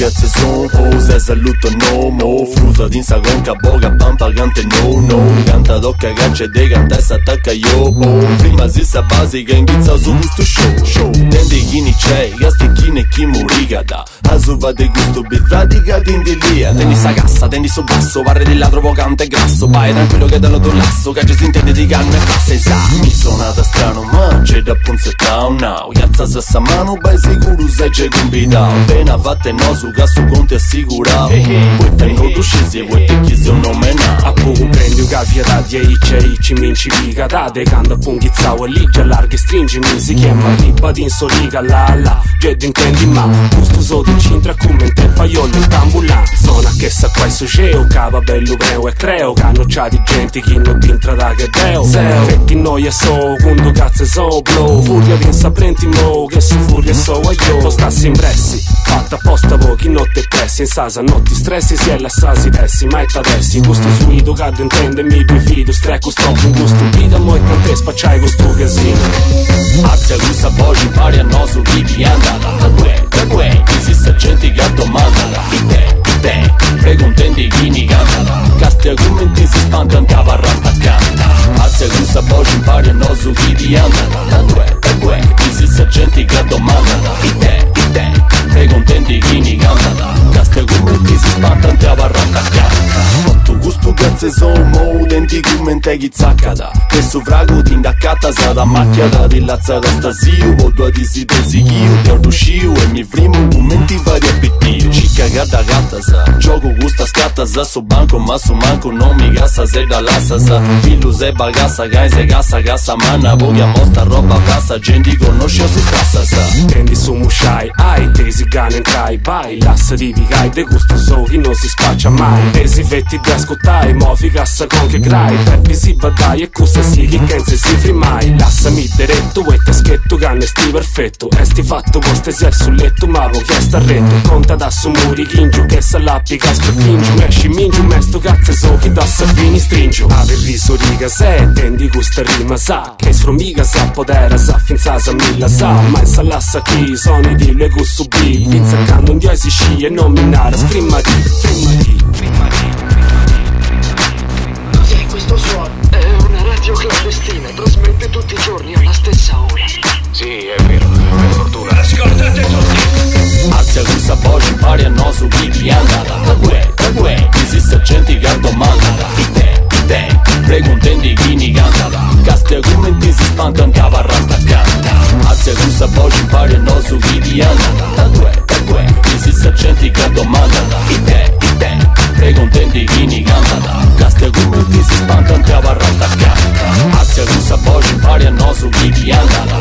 gazze son se saluto no mo frusa din sagon ca boga pan pagante no canta do cagacce de canta essa attacca io prima si sa base che ingizza su gusto show tendi gini c'è gasti chine chi murigada azuba de gusto bivradica tindilia tendi sa cassa tendi su basso parre di ladro vocante grasso vai tranquillo che dallo lasso che ci si intende di carne e passa sa mi suonata strano ma c'è da punzetta now piazza sessa mano bai sicuro sai c'è combinao appena fatte no su gasso conti assicurao poi te non scesi e poi te chiesi un nome na a poco prendi un caffè da 10 ci minci pica da de canta punghizzato e lì già larghi stringi mi si chiama riba din soliga la jedi intendi ma gusto sotto cintra come in te paiolo in tambulan zona che sa qua su geo cava bello breo e creo cano c'ha di gente che non tintra da che deo fetti noia so quando cazzo so blow furia di insaprenti mo che su furia so a io postassi impressi fatta apposta pochi notte pressi in sasa notti stressi si è la sasi dessi mai t'adessi gusto suido cado intende mi bifido strecco stop un gusto vita mo e con te spacciai questo casino Arzia gusta voci pari a noso vivi andata da due esiste gente che domanda te preguntendi chi ni canta casti argomenti si spantano cavarrata canta Arzia gusta voci pari a noso vivi andata da due esiste gente che domanda te preguntendi chi ni canta casti argomenti si spantano cavarrata canta tu gusto cazzo sono denti come te chi zaccata che sovrago ti indaccata sa da macchiata di lazzata stasio o due disi io ti orduscio e mi frimo momenti vari appetio ci cagata gatta sa gioco gusta scatta sa so banco ma su manco non mi gassa se da lassa sa fillo se bagassa gai se gassa manna voglia mostra roba passa gente conosce su strassa sa tendi su musciai ai tesi gane entrai vai lassa di vigai de gusto so chi non si spaccia mai tesi vetti di ascoltai mo cassa con che grai peppi si badai e cussa si chi kenze si frimai lassami diretto e te scheto canne sti perfetto e sti fatto poste si sul letto ma vo chiesto a retto conta da su muri chingiu che salappica sperpingiu mesci mingiu mesto cazzo so chi da fini stringiu ave riso riga se tendi gusta rima sa che sfromiga sa podera sa finza sa milla sa ma in salassa chi sono i dillo e gusto bi vinza cando un dio si sci e non minare frimma di questo suono è una radio clandestina, trasmette tutti i giorni alla stessa ora. Sì, è vero, per fortuna. Ascoltate tutti! Arzia questa voce pari a noso vivi andata da due esiste gente che domanda te preguntendi chi ni canta casti argomenti si spantano cavarrata canta Arzia questa voce pari a noso vivi andata da due esiste gente che domanda te preguntendi chi ni canta casti argomenti si spantano cavarrata canta Arzia questa voce pari a noso vivi andata